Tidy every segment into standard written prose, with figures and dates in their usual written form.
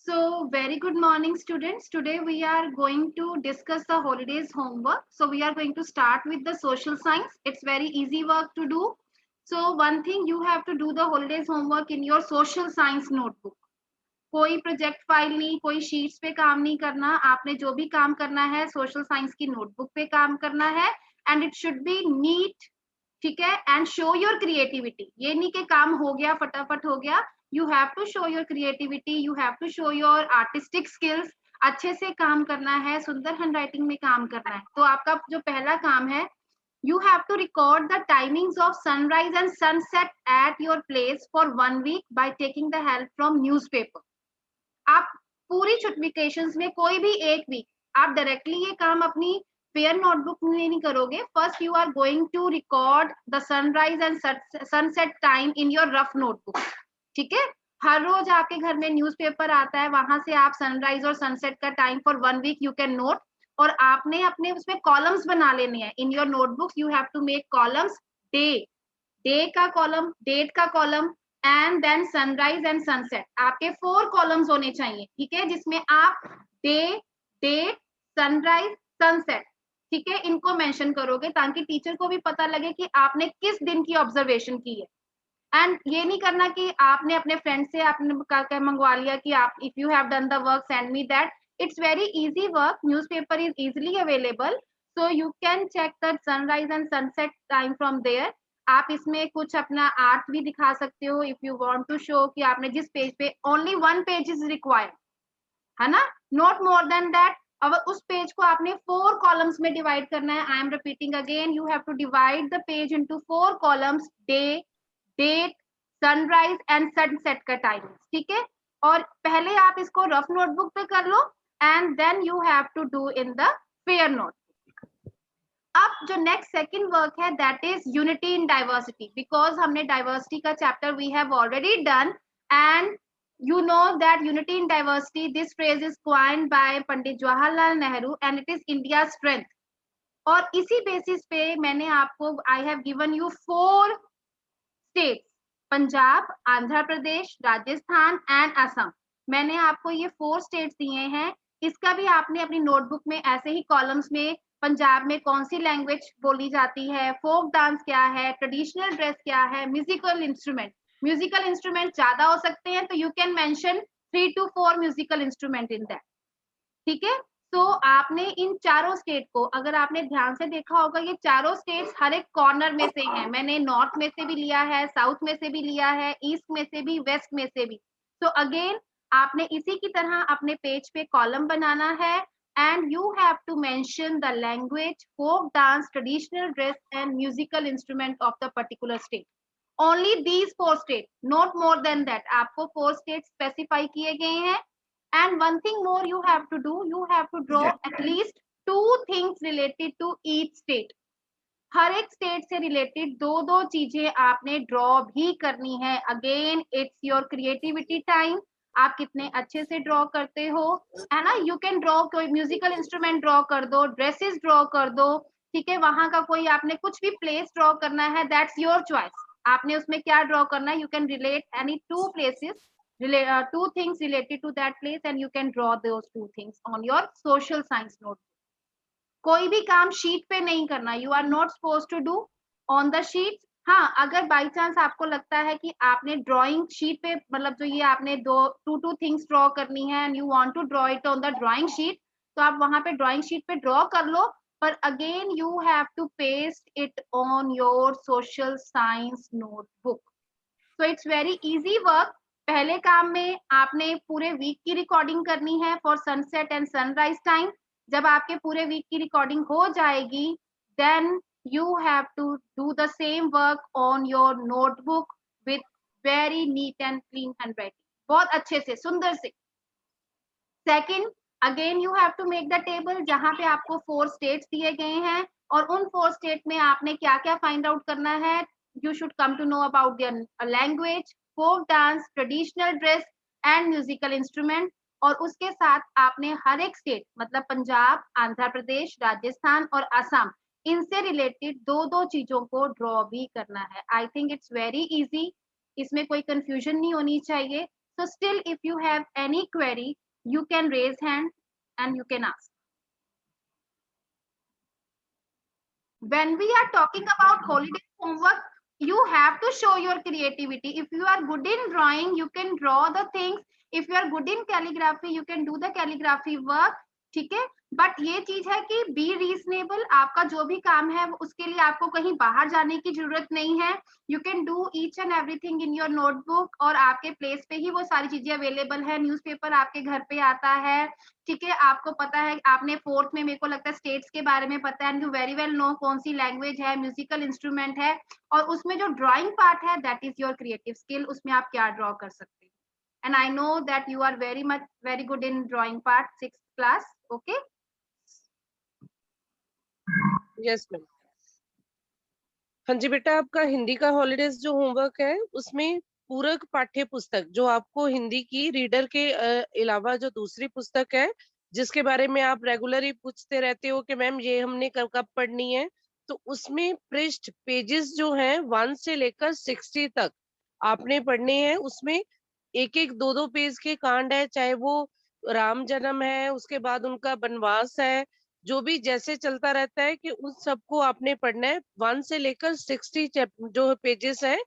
So, very good morning, students. Today we are going to discuss the holidays homework. So, we are going to start with the social science. It's very easy work to do. So, one thing you have to do the holidays homework in your social science notebook. कोई project file नहीं, कोई sheets पे काम नहीं करना, आपने जो भी काम करना है सोशल साइंस की नोटबुक पे काम करना है and it should be neat, ठीक है, एंड शो योर क्रिएटिविटी। ये नहीं कि काम हो गया फटाफट हो गया, you have to show your creativity, you have to show your artistic skills. अच्छे से काम करना है, सुंदर हैंडराइटिंग में काम करना है। तो आपका जो पहला काम है, you have to record the timings of sunrise and sunset at your place for 1 week by taking the help from newspaper. आप पूरी वेकेशंस में कोई भी एक वीक आप डायरेक्टली ये काम अपनी फेयर नोटबुक में नहीं करोगे। First you are going to record the sunrise and sunset time in your rough notebook, ठीक है। हर रोज आपके घर में न्यूज़पेपर आता है, वहां से आप सनराइज और सनसेट का time for 1 week you can note, और आपने अपने उसमें कॉलम्स बना लेने हैं। In your notebook you have to make columns, day day का कॉलम, डेट का column and then sunrise and sunset. आपके 4 कॉलम्स होने चाहिए, ठीक है, जिसमें आप डे, डेट, सनराइज, सनसेट, ठीक है, इनको मेंशन करोगे ताकि टीचर को भी पता लगे कि आपने किस दिन की ऑब्जर्वेशन की है। एंड ये नहीं करना कि आपने अपने फ्रेंड से आपने मंगवा लिया कि आप if you have done the work send me that. It's very easy work, newspaper is easily available, so you can check the sunrise and sunset time from there. आप इसमें कुछ अपना आर्ट भी दिखा सकते हो if you want to show कि आपने जिस पेज पे ओनली 1 पेज इज रिक्वायर्ड, है ना, नॉट मोर देन दैट। अब उस पेज को आपने 4 कॉलम्स में डिवाइड करना है। I am repeating again, you have to divide the page into 4 columns, day, date, sunrise and sunset का टाइम, ठीक है। और पहले आप इसको रफ नोटबुक पे कर लो and then you have to do in the fair note. अब जो नेक्स्ट सेकंड वर्क है that is unity in diversity, because हमने डाइवर्सिटी का chapter we have already done and you know that unity in diversity, this phrase is coined by Pandit Jawaharlal Nehru and it is India's strength. और इसी basis पे मैंने आपको I have given you 4 states, Punjab, Andhra Pradesh, Rajasthan and Assam. मैंने आपको ये 4 states दिए हैं। इसका भी आपने अपनी नोटबुक में ऐसे ही कॉलम्स में पंजाब में कौन सी लैंग्वेज बोली जाती है, फोक डांस क्या है, ट्रेडिशनल ड्रेस क्या है, म्यूजिकल इंस्ट्रूमेंट। म्यूजिकल इंस्ट्रूमेंट ज्यादा हो सकते हैं तो you can mention 3 to 4 musical instrument in that, ठीक है। तो आपने इन चारों स्टेट को, अगर आपने ध्यान से देखा होगा, ये चारों स्टेट्स हर एक कॉर्नर में से हैं। मैंने नॉर्थ में से भी लिया है, साउथ में से भी लिया है, ईस्ट में से भी, वेस्ट में से भी। तो अगेन आपने इसी की तरह अपने पेज पे कॉलम बनाना है and you have to mention the language, folk dance, traditional dress and musical instrument of the particular state. Only these 4 state, not more than that. आपको 4 स्टेट स्पेसिफाई किए गए हैं। And one thing more you have to do, you have to draw at least 2 things related to each state. हर एक state से related 2-2 चीजें आपने draw भी करनी है। Again it's your creativity time, आप कितने अच्छे से ड्रॉ करते हो, है ना। यू कैन ड्रॉ, कोई म्यूजिकल इंस्ट्रूमेंट ड्रॉ कर दो, ड्रेसेस ड्रॉ कर दो, ठीक है, वहां का कोई आपने कुछ भी प्लेस ड्रॉ करना है, दैट्स योर चॉइस। आपने उसमें क्या ड्रॉ करना है, you can relate any 2 places, 2 things related to that place and you can draw those 2 things on your social science note. कोई भी काम शीट पे नहीं करना, you are not suppose to do on the sheet. हाँ, अगर by chance आपको लगता है कि आपने ड्रॉइंग शीट पे, मतलब जो ये आपने 2 थिंग्स ड्रॉ करनी है and you want to draw it on the drawing sheet, तो आप वहां पे ड्रॉइंग शीट पे ड्रॉ कर लो, पर again you have to paste it on your social science notebook. So it's very easy work. पहले काम में आपने पूरे वीक की रिकॉर्डिंग करनी है for sunset and sunrise time. जब आपके पूरे वीक की रिकॉर्डिंग हो जाएगी, then you have to do the same work on your notebook with very neat and clean handwriting, बहुत अच्छे से, सुंदर से। Second, again you have to make the table, जहां पे आपको 4 स्टेट्स दिए गए हैं और उन 4 स्टेट में आपने क्या क्या फाइंड आउट करना है। You should come to know about their language, folk dance, traditional dress and musical instrument. और उसके साथ आपने हर एक स्टेट, मतलब पंजाब, आंध्र प्रदेश, राजस्थान और असम, इनसे रिलेटेड 2-2 चीजों को ड्रॉ भी करना है। I think it's very easy, इसमें कोई कंफ्यूजन नहीं होनी चाहिए। So still, if you have any query, you can raise hand and you can ask. When we are talking about holiday homework, you have to show your creativity. If you are good in drawing, you can draw the things. If you are good in calligraphy, you can do the calligraphy work. ठीक है, but ये चीज है कि be reasonable. आपका जो भी काम है उसके लिए आपको कहीं बाहर जाने की जरूरत नहीं है. You can do each and everything in your notebook, और आपके प्लेस पे ही वो सारी चीजें अवेलेबल है. न्यूज़पेपर आपके घर पे आता है. ठीक है, आपको पता है, आपने फोर्थ में मेरे को लगता है स्टेट्स के बारे में पता है, and you very well know कौन सी लैंग्वेज है, म्यूजिकल इंस्ट्रूमेंट है, और उसमें जो ड्राइंग पार्ट है that is your creative skill. उसमें आप क्या ड्रॉ कर सकते हैं. And I know that you are very good in drawing part, 6th class. Okay, yes ma'am. हाँ जी बेटा, आपका हिंदी का हॉलीडेज जो होमवर्क है उसमें पूरक पाठ्य पुस्तक, जो आपको हिंदी की रीडर के अलावा जो दूसरी पुस्तक है जिसके बारे में आप रेगुलरली पूछते रहते हो कि मैम ये हमने कब पढ़नी है, तो उसमें पृष्ठ पेजेस जो हैं 1 से लेकर 60 तक आपने पढ़ने हैं. उसमें एक एक दो दो पेज के कांड है, चाहे वो राम जन्म है, उसके बाद उनका वनवास है, जो भी जैसे चलता रहता है कि उन सबको आपने पढ़ना है. 1 से लेकर 60 जो पेजेस है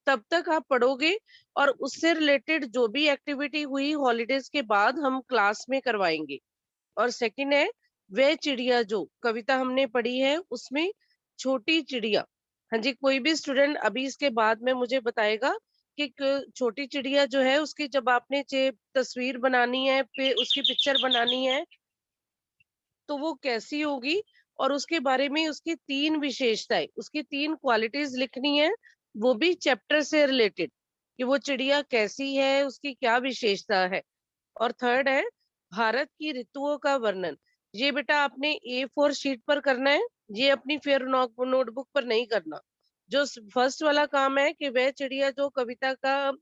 तब तक आप पढ़ोगे, और उससे रिलेटेड जो भी एक्टिविटी हुई हॉलीडेज के बाद हम क्लास में करवाएंगे. और सेकंड है वह चिड़िया, जो कविता हमने पढ़ी है उसमें छोटी चिड़िया. हाँ जी, कोई भी स्टूडेंट अभी इसके बाद में मुझे बताएगा कि छोटी चिड़िया जो है उसकी जब आपने तस्वीर बनानी है, फिर उसकी पिक्चर बनानी है तो वो कैसी होगी, और उसके बारे में उसकी 3 विशेषताएं, उसकी 3 क्वालिटीज लिखनी है, वो भी चैप्टर से रिलेटेड, कि वो चिड़िया कैसी है, उसकी क्या विशेषता है. और थर्ड है भारत की ऋतुओं का वर्णन. ये बेटा आपने A4 शीट पर करना है, ये अपनी फेयर नोटबुक पर नहीं करना. जो फर्स्ट वाला काम है कि वह चिड़िया जो कविता का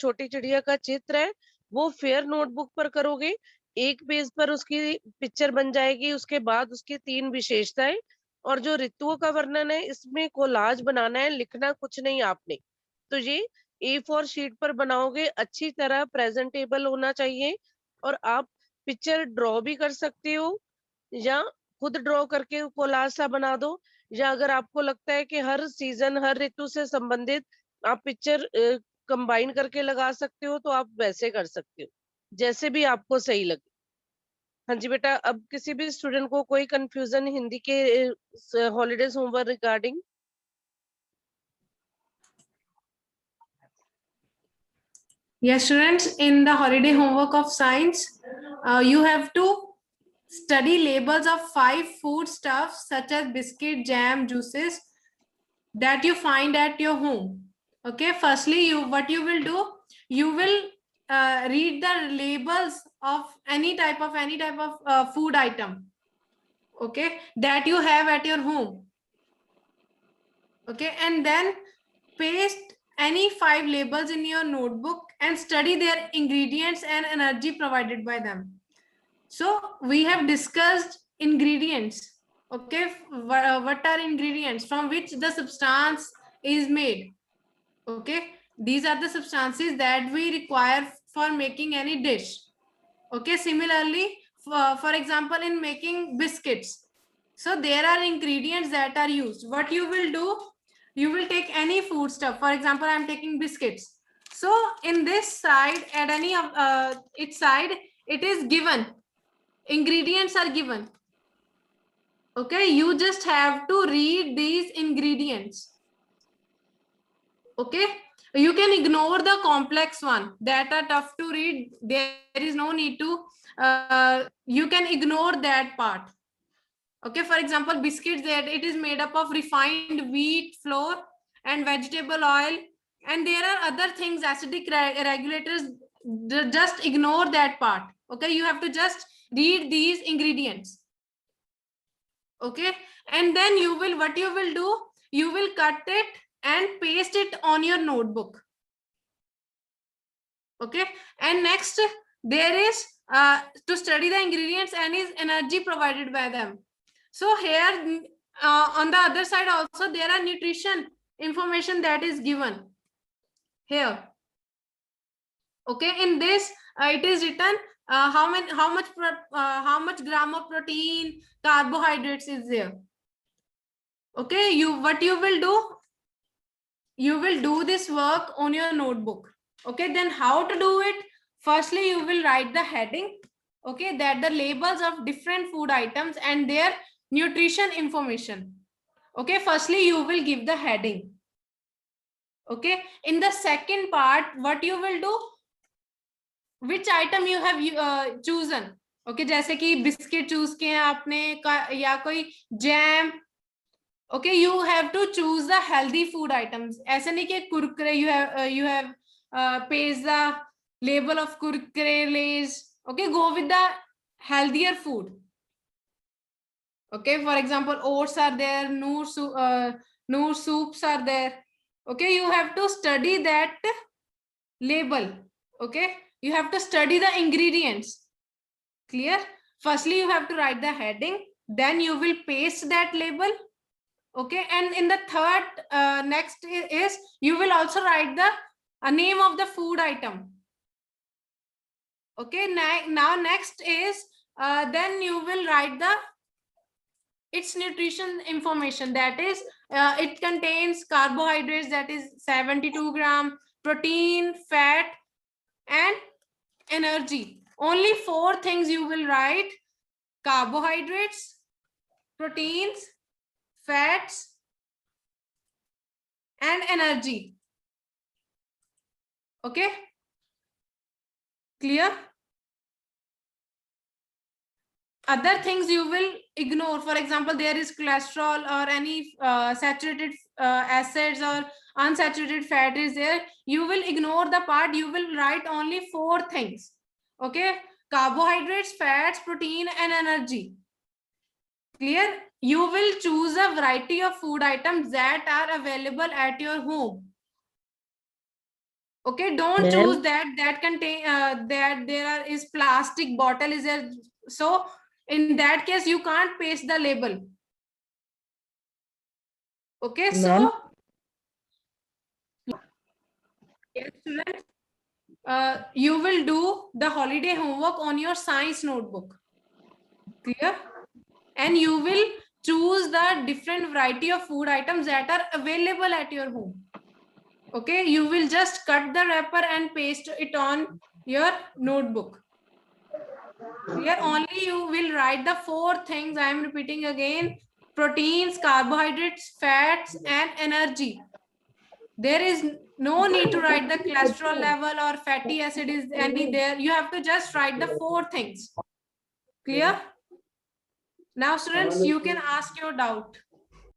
छोटी चिड़िया का चित्र है वो फेयर नोटबुक पर करोगे. एक पेज पर उसकी पिक्चर बन जाएगी, उसके बाद उसकी 3 विशेषताएं, और जो ऋतुओं का वर्णन है इसमें कोलाज बनाना है, लिखना कुछ नहीं आपने. तो ये A4 शीट पर बनाओगे, अच्छी तरह प्रेजेंटेबल होना चाहिए. और आप पिक्चर ड्रॉ भी कर सकते हो, या खुद ड्रॉ करके कोलाज सा बना दो, या अगर आपको लगता है कि हर सीजन हर ऋतु से संबंधित आप पिक्चर कंबाइन करके लगा सकते हो तो आप वैसे कर सकते हो, जैसे भी आपको सही लगे. हाँ जी बेटा, अब किसी भी स्टूडेंट को कोई कंफ्यूजन हिंदी के holidays homework regarding? Yes, students, in the holiday homework of science, you have to study labels of 5 foodstuffs such as biscuit, jam, juices that you find at your home. Okay, firstly, what you will do, you will read the labels of any type of food item, okay, that you have at your home. Okay, and then paste any 5 labels in your notebook and study their ingredients and energy provided by them. So we have discussed ingredients. Okay, what are ingredients? From which the substance is made. Okay, these are the substances that we require for making any dish. Okay, similarly, for example, in making biscuits, so there are ingredients that are used. What you will do, you will take any food stuff. For example, I'm taking biscuits. So in this side, at any of its side, it is given. Ingredients are given. Okay, you just have to read these ingredients. Okay, you can ignore the complex one that are tough to read. There is no need to. You can ignore that part. Okay, for example, biscuits, that it is made up of refined wheat flour and vegetable oil, and there are other things, acidic regulators. Just ignore that part. Okay, you have to just read these ingredients. Okay, and then you will, what you will do, you will cut it and paste it on your notebook. Okay, and next there is to study the ingredients and is energy provided by them. So here on the other side also there are nutrition information that is given here. Okay, in this it is written how much gram of protein, carbohydrates is there. Okay, what you will do, you will do this work on your notebook. Okay, then how to do it? Firstly, you will write the heading, okay, that the labels of different food items and their nutrition information. Okay, firstly you will give the heading. Okay, in the second part, what you will do, which item you have chosen. Okay, जैसे कि biscuit choose किए हैं आपने या कोई jam. Okay, you have to choose the healthy food items. ऐसे नहीं कि Kurkure you have paste the label of Kurkure, Lays. Okay, go with the healthier food. Okay, for example, oats are there, Noor soups are there. Okay, you have to study that label. Okay, you have to study the ingredients. Clear? Firstly, you have to write the heading, then you will paste that label. Okay, and in the third next is you will also write the name of the food item. Okay, now next is then you will write the its nutrition information, that is it contains carbohydrates, that is 72 gram, protein, fat and energy. Only 4 things you will write: carbohydrates, proteins, fats and energy. Okay, clear? Other things you will ignore. For example, there is cholesterol or any saturated acids or unsaturated fat is there. You will ignore the part. You will write only 4 things. Okay, carbohydrates, fats, protein and energy. Clear? You will choose a variety of food items that are available at your home. Okay, don't choose that contain that there is plastic bottle is there. So in that case, you can't paste the label. Okay, so yes, students, you will do the holiday homework on your science notebook. Clear? And you will choose the different variety of food items that are available at your home. Okay, you will just cut the wrapper and paste it on your notebook. Here only you will write the 4 things. I am repeating again: proteins, carbohydrates, fats and energy. There is no need to write the cholesterol level or fatty acid is any there. You have to just write the 4 things. Clear? Now students, you can ask your doubt.